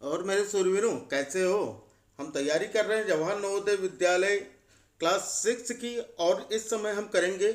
और मेरे सूरवीरों, कैसे हो? हम तैयारी कर रहे हैं जवाहर नवोदय विद्यालय क्लास 6 की। और इस समय हम करेंगे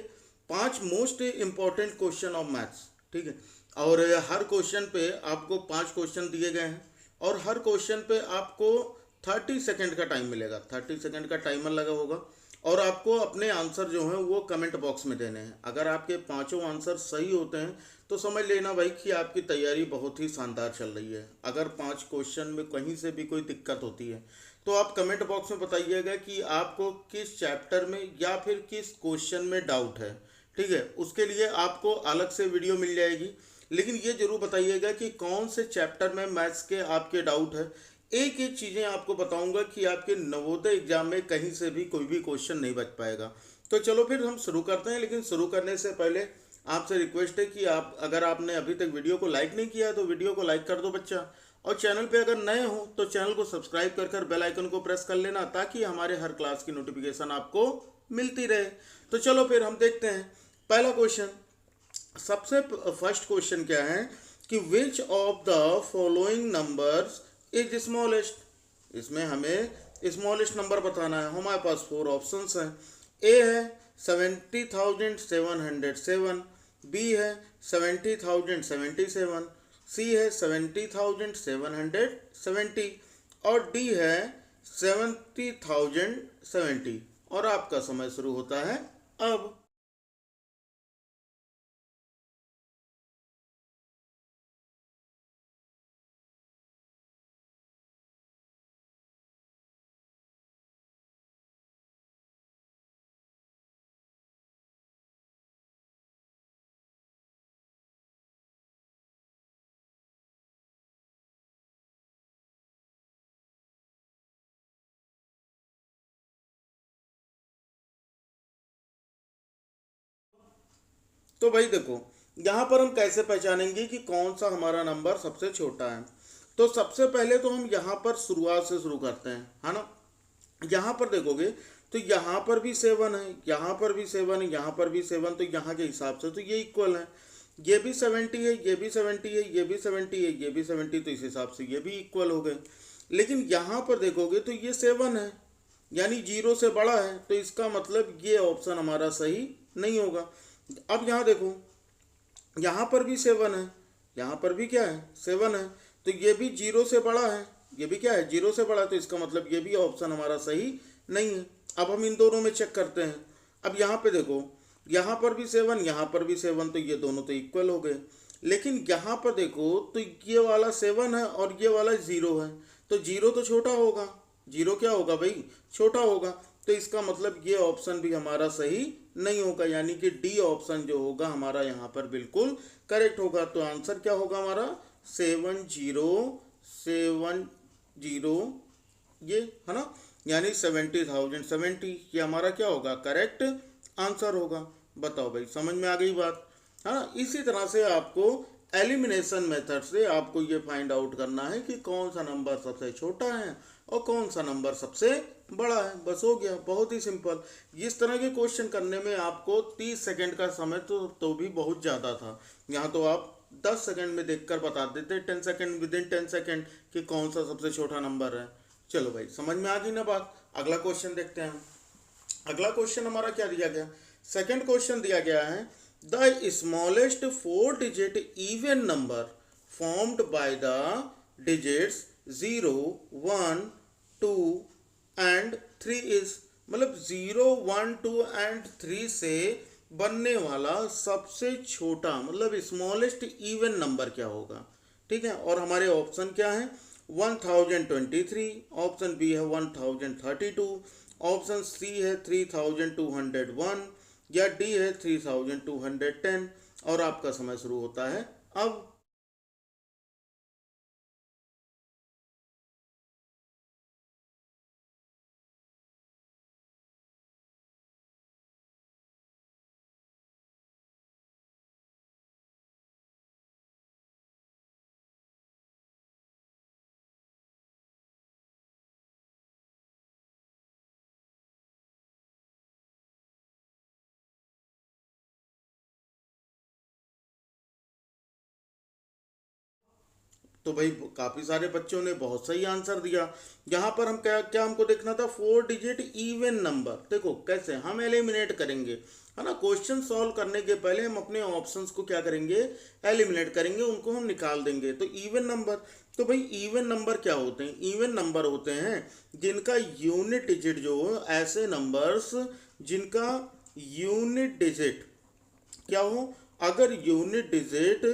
5 most important question of maths. ठीक है। और हर क्वेश्चन पे आपको 5 क्वेश्चन दिए गए हैं, और हर क्वेश्चन पे आपको 30 सेकंड का टाइम मिलेगा। 30 सेकंड का टाइमर लगा होगा, और आपको अपने आंसर जो हैं वो कमेंट बॉक्स में देने हैं। अगर आपके पांचों आंसर सही होते हैं तो समझ लेना भाई कि आपकी तैयारी बहुत ही शानदार चल रही है। अगर 5 क्वेश्चन में कहीं से भी कोई दिक्कत होती है तो आप कमेंट बॉक्स में बताइएगा कि आपको किस चैप्टर में या फिर किस क्वेश्चन में डाउट है। ठीक है, उसके लिए आपको अलग से वीडियो मिल जाएगी। लेकिन ये जरूर बताइएगा कि कौन से चैप्टर में मैथ्स के आपके डाउट है। एक एक चीज़ें आपको बताऊंगा कि आपके नवोदय एग्जाम में कहीं से भी कोई भी क्वेश्चन नहीं बच पाएगा। तो चलो फिर हम शुरू करते हैं। लेकिन शुरू करने से पहले आपसे रिक्वेस्ट है कि आप, अगर आपने अभी तक वीडियो को लाइक नहीं किया तो वीडियो को लाइक कर दो बच्चा। और चैनल पे अगर नए हो तो चैनल को सब्सक्राइब कर कर बेल आइकन को प्रेस कर लेना, ताकि हमारे हर क्लास की नोटिफिकेशन आपको मिलती रहे। तो चलो फिर हम देखते हैं पहला क्वेश्चन। सबसे फर्स्ट क्वेश्चन क्या है कि which of the following numbers is smallest. इसमें हमें स्मॉलेस्ट नंबर बताना है। हमारे पास 4 ऑप्शंस हैं। ए है 70,707, बी है 70,077, सी है 70,770, और डी है 70,070। और आपका समय शुरू होता है अब। तो भाई देखो, यहाँ पर हम कैसे पहचानेंगे कि कौन सा हमारा नंबर सबसे छोटा है। तो सबसे पहले तो हम यहाँ पर शुरुआत से शुरू करते हैं, है ना। यहाँ पर देखोगे तो यहाँ पर भी 7 है, यहाँ पर भी 7 है, यहाँ पर भी 7। तो यहाँ के हिसाब से तो ये इक्वल है। ये भी 70 है, ये भी 70 है, ये भी 70 है, ये भी 70। तो इस हिसाब से ये भी इक्वल हो गए। लेकिन यहाँ पर देखोगे तो ये 7 है, यानी 0 से बड़ा है। तो इसका मतलब ये ऑप्शन हमारा सही नहीं होगा। अब यहाँ देखो, यहाँ पर भी 7 है, यहाँ पर भी क्या है, 7 है। तो ये भी 0 से बड़ा है, ये भी क्या है, 0 से बड़ा है। तो इसका मतलब ये भी ऑप्शन हमारा सही नहीं है। अब हम इन दोनों में चेक करते हैं। अब यहाँ पे देखो, यहाँ पर भी 7, यहाँ पर भी 7। तो ये दोनों तो इक्वल हो गए। लेकिन यहाँ पर देखो तो ये वाला 7 है और ये वाला 0 है। तो 0 तो छोटा होगा, 0 क्या होगा भाई, छोटा होगा। तो इसका मतलब ये ऑप्शन भी हमारा सही नहीं होगा, यानी कि डी ऑप्शन जो होगा हमारा यहाँ पर बिल्कुल करेक्ट होगा। तो आंसर क्या होगा हमारा, 7070, ये है ना, यानी 70,070। ये हमारा क्या होगा, करेक्ट आंसर होगा। बताओ भाई, समझ में आ गई बात, है ना। इसी तरह से आपको एलिमिनेशन मेथड से आपको ये फाइंड आउट करना है कि कौन सा नंबर सबसे छोटा है और कौन सा नंबर सबसे बड़ा है। बस हो गया, बहुत ही सिंपल। इस तरह के क्वेश्चन करने में आपको 30 सेकंड का समय तो भी बहुत ज़्यादा था। यहाँ तो आप 10 सेकंड में देखकर बता देते, 10 सेकंड, विद इन 10 सेकंड, कि कौन सा सबसे छोटा नंबर है। चलो भाई, समझ में आ गई ना बात। अगला क्वेश्चन देखते हैं। अगला क्वेश्चन हमारा क्या दिया गया, सेकंड क्वेश्चन दिया गया है the smallest 4 digit even number formed by the digits 0 1 2 and 3 is. मतलब 0 1 2 एंड 3 से बनने वाला सबसे छोटा, मतलब स्मॉलेस्ट इवन नंबर क्या होगा। ठीक है, और हमारे ऑप्शन क्या है, 1023, ऑप्शन बी है 1032, ऑप्शन सी है 3201, या डी है 3210। और आपका समय शुरू होता है अब। तो भाई काफ़ी सारे बच्चों ने बहुत सही आंसर दिया। यहाँ पर हम क्या क्या हमको देखना था, 4 डिजिट इवन नंबर। देखो कैसे हम एलिमिनेट करेंगे, है ना। क्वेश्चन सॉल्व करने के पहले हम अपने ऑप्शंस को क्या करेंगे, एलिमिनेट करेंगे, उनको हम निकाल देंगे। तो इवन नंबर, तो भाई इवन नंबर क्या होते हैं, इवन नंबर होते हैं जिनका यूनिट डिजिट जो हो, ऐसे नंबर्स जिनका यूनिट डिजिट क्या हो, अगर यूनिट डिजिट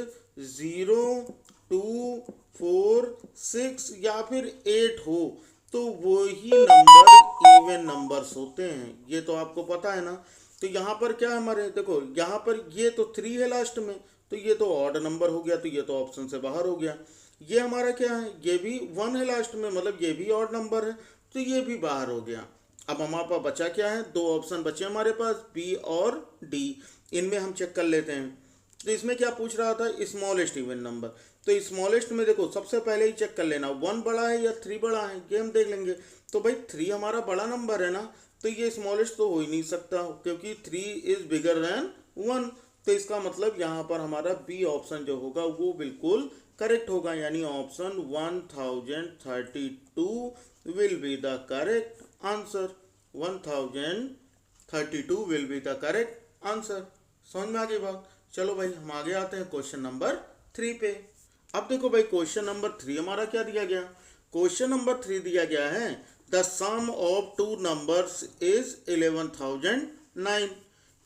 0, 2, 4, 6 या फिर 8 हो तो वो ही नंबर इवन नंबर्स होते हैं। ये तो आपको पता है ना। तो यहाँ पर क्या है हमारे, देखो यहाँ पर ये तो 3 है लास्ट में, तो ये तो ऑड नंबर हो गया, तो ये तो ऑप्शन से बाहर हो गया। ये हमारा क्या है, ये भी 1 है लास्ट में, मतलब ये भी ऑड नंबर है, तो ये भी बाहर हो गया। अब हमारे पास बचा क्या है, 2 ऑप्शन बचे हमारे पास, बी और डी। इनमें हम चेक कर लेते हैं। तो इसमें क्या पूछ रहा था, स्मॉलेस्ट इवन नंबर। तो स्मॉलेस्ट में देखो सबसे पहले ही चेक कर लेना 1 बड़ा है या 3 बड़ा है, ये हम देख लेंगे। तो भाई 3 हमारा बड़ा नंबर है ना, तो ये स्मॉलेस्ट तो हो ही नहीं सकता, क्योंकि 3 इज बिगर देन 1। तो इसका मतलब यहाँ पर हमारा बी ऑप्शन जो होगा वो बिल्कुल करेक्ट होगा, यानी option 1032 will be the correct answer. 1032 will be the correct answer. समझ में आ गई बात। चलो भाई हम आगे आते हैं क्वेश्चन नंबर 3 पे। अब देखो भाई क्वेश्चन नंबर 3 हमारा क्या दिया गया, क्वेश्चन नंबर 3 दिया गया है the sum of 2 numbers is 11,009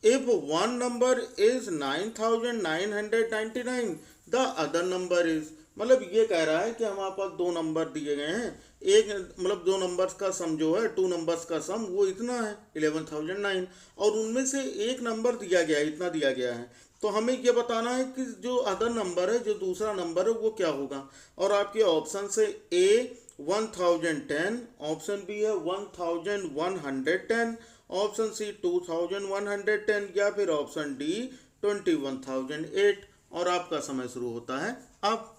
if one number is 9,999 the other number is, मतलब ये कह रहा है कि हमारे पास 2 नंबर दिए गए हैं, एक मतलब 2 नंबर्स का सम जो है, 2 नंबर्स का सम वो इतना है 11,009, और उनमें से एक नंबर दिया गया है, इतना दिया गया है। तो हमें ये बताना है कि जो अदर नंबर है, जो दूसरा नंबर है वो क्या होगा। और आपके ऑप्शन से ए 1010, ऑप्शन बी है 1110, ऑप्शन सी 2110 या फिर ऑप्शन डी 21,008। और आपका समय शुरू होता है अब।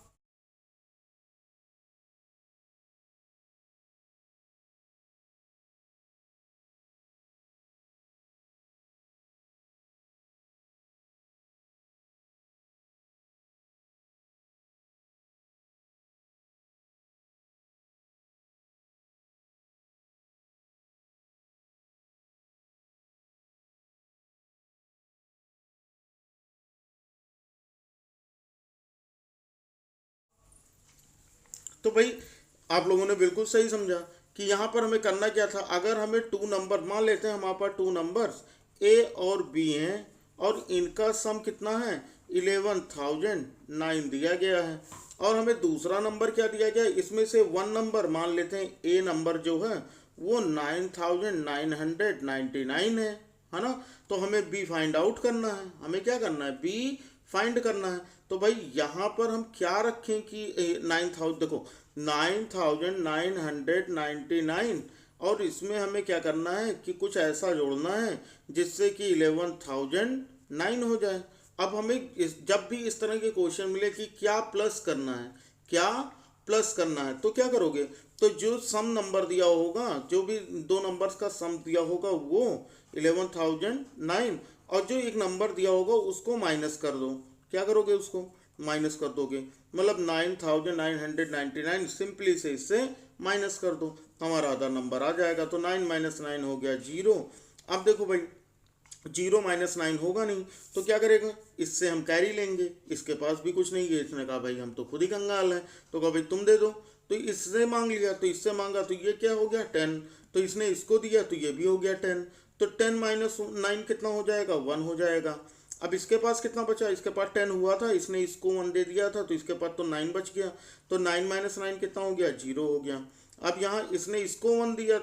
तो भाई आप लोगों ने बिल्कुल सही समझा कि यहाँ पर हमें करना क्या था। अगर हमें 2 नंबर मान लेते हैं, हमारे पास 2 नंबर्स ए और बी हैं और इनका सम कितना है 11,009 दिया गया है, और हमें दूसरा नंबर क्या दिया गया है, इसमें से 1 नंबर मान लेते हैं, ए नंबर जो है वो 9,999 है ना। तो हमें बी फाइंड आउट करना है, हमें क्या करना है, बी फाइंड करना है। तो भाई यहाँ पर हम क्या रखें कि 9,000, देखो 9,999, और इसमें हमें क्या करना है कि कुछ ऐसा जोड़ना है जिससे कि 11,009 हो जाए। अब हमें जब भी इस तरह के क्वेश्चन मिले कि क्या प्लस करना है, क्या प्लस करना है, तो क्या करोगे, तो जो सम नंबर दिया होगा, जो भी 2 नंबर्स का सम दिया होगा वो 11,009, और जो एक नंबर दिया होगा उसको माइनस कर दो। क्या करोगे, उसको माइनस कर दोगे, मतलब 9,999 सिंपली से इससे माइनस कर दो, हमारा आधा नंबर आ जाएगा। तो 9 - 9 हो गया 0। अब देखो भाई 0 - 9 होगा नहीं, तो क्या करेगा, इससे हम कैरी लेंगे, इसके पास भी कुछ नहीं है, इसने कहा भाई हम तो खुद ही कंगाल हैं, तो कहा भाई तुम दे दो, तो इससे मांग लिया, तो इससे मांगा, तो ये क्या हो गया 10, तो इसने इसको दिया तो ये भी हो गया 10, तो 10 - 9 कितना हो जाएगा, 1 हो जाएगा। अब इसके पास कितना बचा, इसके पास 10 हुआ था, इसने इसको 1 दे दिया था, तो इसके पास तो 9 बच गया, तो 9 - 9 कितना हो गया, 0 हो गया। अब यहाँ इसने इसको 1 दिया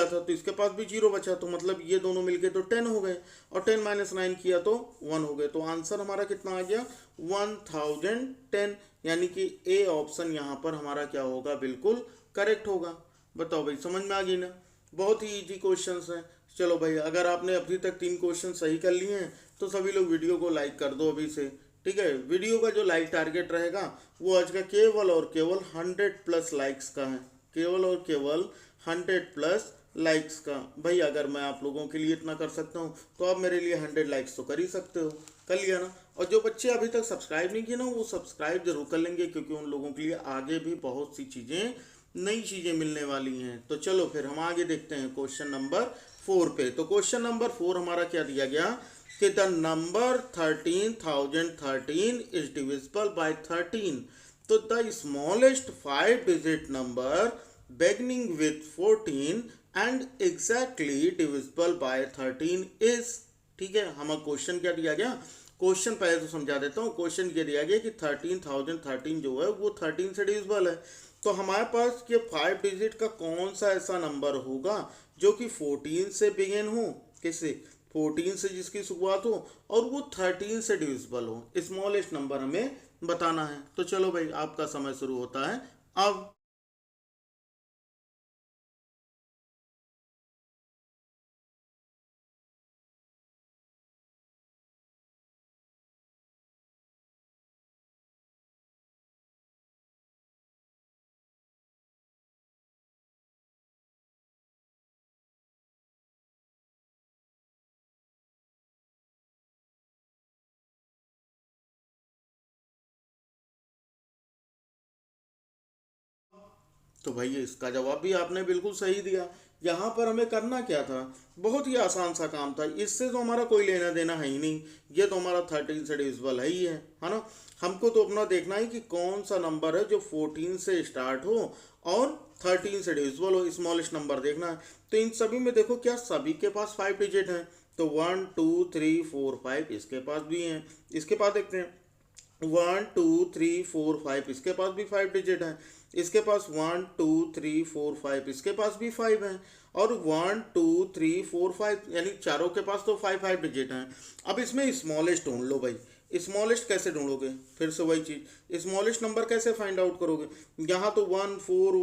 था, तो इसके पास भी 0 बचा, तो मतलब ये दोनों मिलके तो 10 हो गए, और 10 - 9 किया तो 1 हो गए। तो आंसर हमारा कितना आ गया 1010, यानी कि ए ऑप्शन यहाँ पर हमारा क्या होगा, बिल्कुल करेक्ट होगा। बताओ भाई समझ में आ गई ना, बहुत ही इजी क्वेश्चन है। चलो भाई अगर आपने अभी तक 3 क्वेश्चन सही कर लिए हैं तो सभी लोग वीडियो को लाइक कर दो अभी से, ठीक है। वीडियो का जो लाइक टारगेट रहेगा वो आज का केवल और केवल 100+ लाइक्स का है, केवल और केवल 100+ लाइक्स का। भाई अगर मैं आप लोगों के लिए इतना कर सकता हूँ तो आप मेरे लिए 100 लाइक्स तो कर ही सकते हो, कर लिया ना। और जो बच्चे अभी तक सब्सक्राइब नहीं किए ना, वो सब्सक्राइब जरूर कर लेंगे, क्योंकि उन लोगों के लिए आगे भी बहुत सी चीज़ें, नई चीज़ें मिलने वाली हैं। तो चलो फिर हम आगे देखते हैं क्वेश्चन नंबर 4 पे। तो क्वेश्चन नंबर 4 हमारा क्या दिया गया कि the number 13,013 is divisible by 13। तो the smallest 5 digit number beginning with 14 and exactly divisible by 13 is। ठीक है, हमारा क्वेश्चन क्या दिया गया, क्वेश्चन पहले तो समझा देता हूँ। क्वेश्चन ये दिया गया कि 13,013 जो है वो 13 से डिविजिबल है। तो हमारे पास ये 5 डिजिट का कौन सा ऐसा नंबर होगा जो कि 14 से बिगिन हो, किससे, 14 से जिसकी शुरुआत हो, और वो 13 से डिविजिबल हो। स्मॉलेस्ट नंबर हमें बताना है। तो चलो भाई, आपका समय शुरू होता है अब। तो भैया इसका जवाब भी आपने बिल्कुल सही दिया। यहाँ पर हमें करना क्या था, बहुत ही आसान सा काम था। इससे तो हमारा कोई लेना देना है ही नहीं, ये तो हमारा 13 से डिविजिबल है ही है ना। हमको तो अपना देखना है कि कौन सा नंबर है जो 14 से स्टार्ट हो और 13 से डिविजिबल हो, स्मॉलेस्ट नंबर देखना है। तो इन सभी में देखो, क्या सभी के पास 5 डिजिट हैं? तो 1 2 3 4 5 इसके पास भी हैं। इसके पास देखते हैं, 1 2 3 4 5 इसके पास भी 5 डिजिट है। इसके पास 1 2 3 4 5 इसके पास भी 5 है। और 1 2 3 4 5 यानी चारों के पास तो 5 5 डिजिट हैं। अब इसमें स्मॉलेस्ट ढूंढ लो भाई। स्मॉलेस्ट कैसे ढूंढोगे, फिर से वही चीज, स्मॉलेस्ट नंबर कैसे फाइंड आउट करोगे? यहाँ तो 1 4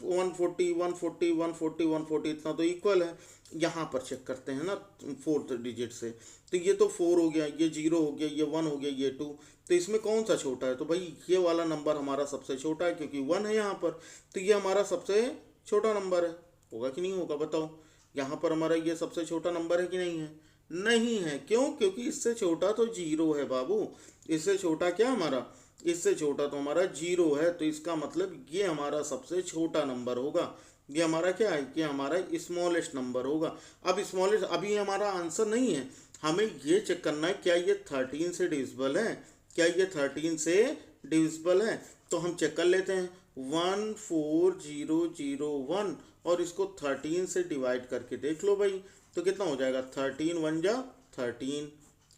140 140 140 140 इतना तो इक्वल है। यहाँ पर चेक करते हैं ना, 4 डिजिट से। तो ये तो 4 हो गया, ये 0 हो गया, ये 1 हो गया, ये 2। तो इसमें कौन सा छोटा है? तो भाई ये वाला नंबर हमारा सबसे छोटा है, क्योंकि 1 है यहाँ पर। तो ये हमारा सबसे छोटा नंबर है। होगा कि नहीं होगा बताओ? यहाँ पर हमारा ये सबसे छोटा नंबर है कि नहीं है? नहीं है। क्यों? क्योंकि इससे छोटा तो 0 है बाबू। इससे छोटा क्या हमारा, इससे छोटा तो हमारा 0 है। तो इसका मतलब ये हमारा सबसे छोटा नंबर होगा। ये हमारा क्या है, ये हमारा स्मॉलेस्ट नंबर होगा। अब स्मॉलेस्ट, अभी हमारा आंसर नहीं है, हमें ये चेक करना है क्या ये 13 से डिविजिबल है, क्या ये 13 से डिविजिबल है। तो हम चेक कर लेते हैं, 14001 और इसको 13 से डिवाइड करके देख लो भाई। तो कितना हो जाएगा, 13 1 जा 13,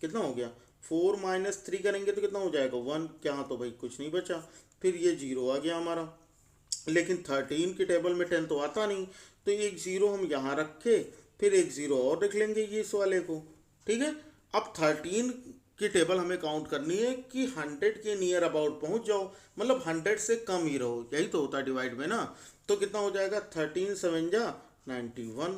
कितना हो गया, 4 - 3 करेंगे तो कितना हो जाएगा, 1। क्या तो भाई कुछ नहीं बचा, फिर ये 0 आ गया हमारा। लेकिन 13 की टेबल में 10 तो आता नहीं। तो एक 0 हम यहाँ रख के फिर एक 0 और रख लेंगे ये इस वाले को। ठीक है। अब 13 की टेबल हमें काउंट करनी है कि 100 के नियर अबाउट पहुंच जाओ, मतलब 100 से कम ही रहो, यही तो होता है डिवाइड में ना। तो कितना हो जाएगा, 13 7 जा 91।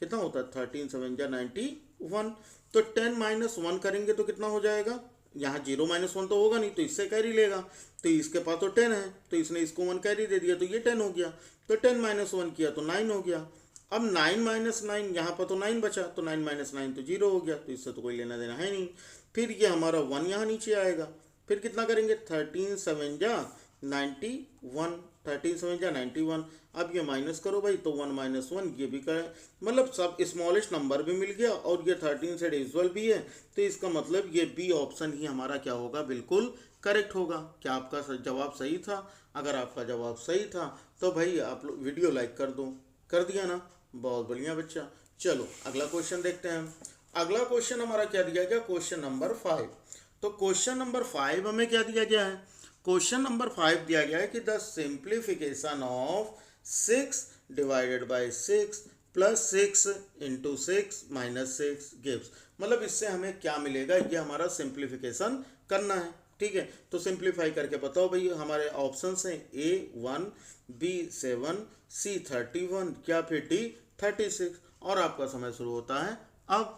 कितना होता है, 13 7 जा 91। तो 10 - 1 करेंगे तो कितना हो जाएगा, यहाँ 0 - 1 तो होगा नहीं, तो इससे कैरी लेगा। तो इसके पास तो 10 है, तो इसने इसको 1 कैरी दे दिया, तो ये 10 हो गया। तो 10 - 1 किया तो 9 हो गया। अब 9 - 9, यहाँ पर तो 9 बचा, तो 9 - 9 तो 0 हो गया, तो इससे तो कोई लेना देना है नहीं। फिर ये हमारा 1 यहाँ नीचे आएगा। फिर कितना करेंगे, 13 7 जा 91। 13 7 जा 91। अब ये माइनस करो भाई, तो 1 - 1 ये भी करे, मतलब सब स्मॉलेस्ट नंबर भी मिल गया और ये 13 से डिविजिबल भी है। तो इसका मतलब ये बी ऑप्शन ही हमारा क्या होगा, बिल्कुल करेक्ट होगा। क्या आपका जवाब सही था? अगर आपका जवाब सही था तो भाई आप लोग वीडियो लाइक कर दो। कर दिया ना, बहुत बढ़िया बच्चा। चलो अगला क्वेश्चन देखते हैं। अगला क्वेश्चन हमारा क्या दिया गया, क्वेश्चन नंबर 5। तो क्वेश्चन नंबर 5 हमें क्या दिया गया है, क्वेश्चन नंबर 5 दिया गया है कि the simplification of 6 divided by 6 plus 6 into 6 minus 6 gives. मतलब इससे हमें क्या मिलेगा, ये हमारा सिंप्लीफिकेशन करना है। ठीक है, तो सिंप्लीफाई करके बताओ भाई। हमारे ऑप्शंस हैं A1, B7, C31 या फिर D36। और आपका समय शुरू होता है अब।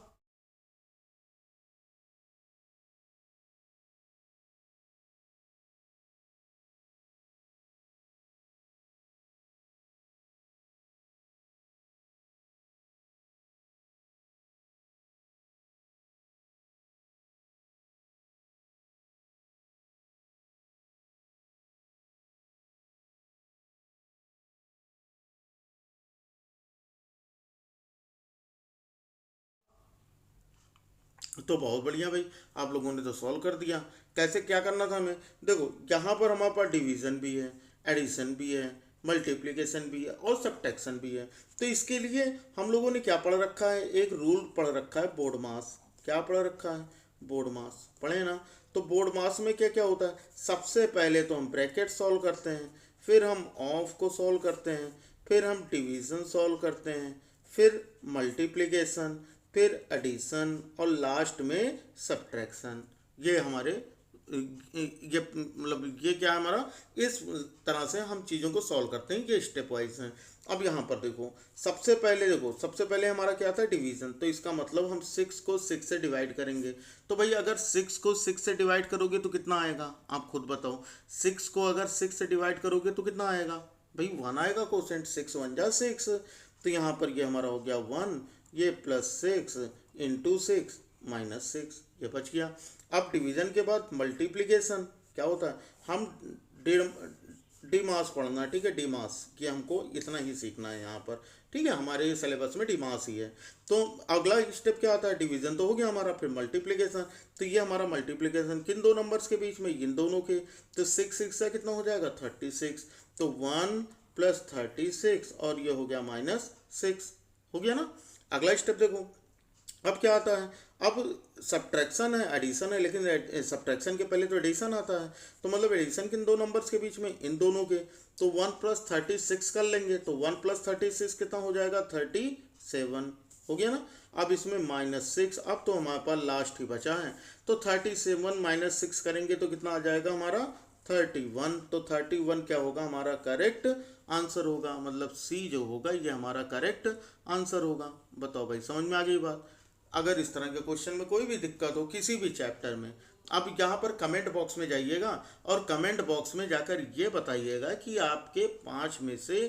तो बहुत बढ़िया भाई, आप लोगों ने तो सॉल्व कर दिया। कैसे क्या करना था हमें, देखो यहाँ पर हमारे पास डिवीज़न भी है, एडिशन भी है, मल्टीप्लिकेशन भी है और सब्ट्रैक्शन भी है। तो इसके लिए हम लोगों ने क्या पढ़ रखा है, एक रूल पढ़ रखा है बोर्ड मास। क्या पढ़ रखा है, बोर्ड मास पढ़े ना। तो बोर्ड मास में क्या क्या होता है, सबसे पहले तो हम ब्रैकेट सॉल्व करते हैं, फिर हम ऑफ को सॉल्व करते हैं, फिर हम डिवीज़न सॉल्व करते हैं, फिर मल्टीप्लिकेशन, फिर एडिशन और लास्ट में सब्ट्रैक्शन। ये हमारे ये मतलब ये क्या है हमारा, इस तरह से हम चीज़ों को सॉल्व करते हैं, ये स्टेप वाइज हैं। अब यहाँ पर देखो, सबसे पहले देखो, सबसे पहले हमारा क्या था, डिवीज़न। तो इसका मतलब हम 6 को 6 से डिवाइड करेंगे। तो भाई अगर 6 को 6 से डिवाइड करोगे तो कितना आएगा, आप खुद बताओ। 6 को अगर 6 से डिवाइड करोगे तो कितना आएगा भाई, 1 आएगा कोसेंट, 6 1 जा 6। तो यहाँ पर ये हमारा हो गया 1, ये +6 इंटू 6 -6, ये बच गया। अब डिवीज़न के बाद मल्टीप्लिकेशन क्या होता है, हम डी डी मास पढ़ना, ठीक है, डी मास कि हमको इतना ही सीखना है यहाँ पर, ठीक है, हमारे सिलेबस में डी मास ही है। तो अगला स्टेप क्या आता है, डिवीज़न तो हो गया हमारा, फिर मल्टीप्लिकेशन। तो ये हमारा मल्टीप्लिकेशन किन दो नंबर्स के बीच में, इन दोनों के। तो 6 6 से कितना हो जाएगा, 36। तो 1 + 36 और ये हो गया -6, हो गया ना। अगला स्टेप देखो, अब क्या आता है, अब सब्ट्रैक्शन है, एडिशन है, लेकिन सब्ट्रैक्शन के पहले तो एडिशन आता है। तो मतलब एडिशन किन दो नंबर्स के बीच में, इन दोनों के। तो 1 + 36 कर लेंगे, तो 1 + 36 कितना हो जाएगा, 37, हो गया ना। अब इसमें -6, अब तो हमारे पास लास्ट ही बचा है। तो 37 - 6 करेंगे तो कितना आ जाएगा हमारा, 31। तो 31 क्या होगा, हमारा करेक्ट आंसर होगा, मतलब सी जो होगा ये हमारा करेक्ट आंसर होगा। बताओ भाई, समझ में आ गई बात। अगर इस तरह के क्वेश्चन में कोई भी दिक्कत हो किसी भी चैप्टर में, आप यहाँ पर कमेंट बॉक्स में जाइएगा और कमेंट बॉक्स में जाकर ये बताइएगा कि आपके 5 में से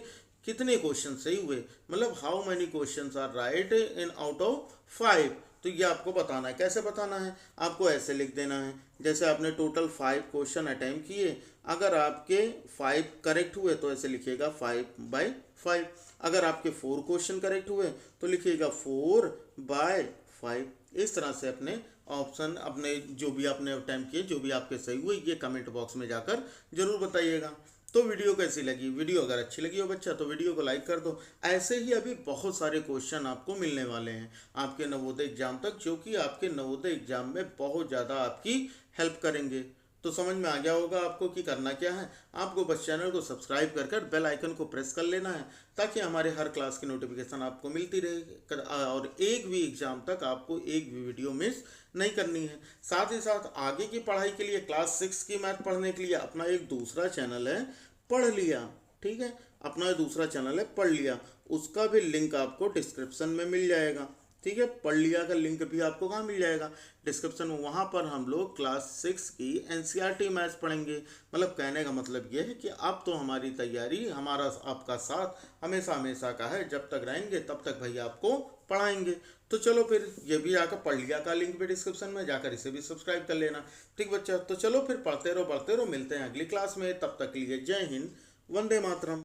कितने क्वेश्चन सही हुए, मतलब how many questions are right in out of 5। तो ये आपको बताना है। कैसे बताना है, आपको ऐसे लिख देना है, जैसे आपने टोटल 5 क्वेश्चन अटेम्प्ट किए, अगर आपके 5 करेक्ट हुए तो ऐसे लिखिएगा 5/5। अगर आपके 4 क्वेश्चन करेक्ट हुए तो लिखिएगा 4/5। इस तरह से अपने ऑप्शन, अपने जो भी आपने अटेम्प्ट किए, जो भी आपके सही हुए, ये कमेंट बॉक्स में जाकर जरूर बताइएगा। तो वीडियो कैसी लगी, वीडियो अगर अच्छी लगी हो बच्चा तो वीडियो को लाइक कर दो। ऐसे ही अभी बहुत सारे क्वेश्चन आपको मिलने वाले हैं आपके नवोदय एग्जाम तक, जो कि आपके नवोदय एग्जाम में बहुत ज़्यादा आपकी हेल्प करेंगे। तो समझ में आ गया होगा आपको कि करना क्या है, आपको बस चैनल को सब्सक्राइब कर बेल आइकन को प्रेस कर लेना है, ताकि हमारे हर क्लास की नोटिफिकेशन आपको मिलती रहे और एक भी एग्जाम तक आपको एक भी वीडियो मिस नहीं करनी है। साथ ही साथ आगे की पढ़ाई के लिए क्लास 6 की मैथ पढ़ने के लिए अपना एक दूसरा चैनल है पढ़ लिया, ठीक है, अपना दूसरा चैनल है पढ़ लिया, उसका भी लिंक आपको डिस्क्रिप्शन में मिल जाएगा, ठीक है। पढ़ लिया का लिंक भी आपको कहाँ मिल जाएगा, डिस्क्रिप्शन में। वहाँ पर हम लोग क्लास 6 की NCERT मैथ्स पढ़ेंगे। मतलब कहने का मतलब ये है कि अब तो हमारी तैयारी, हमारा आपका साथ हमेशा हमेशा का है, जब तक रहेंगे तब तक भाई आपको पढ़ाएंगे। तो चलो फिर ये भी आकर पढ़ लिया का लिंक भी डिस्क्रिप्शन में, जाकर इसे भी सब्सक्राइब कर लेना, ठीक बच्चा। तो चलो फिर पढ़ते रहो, मिलते हैं अगली क्लास में, तब तक के लिए जय हिंद, वंदे मातरम।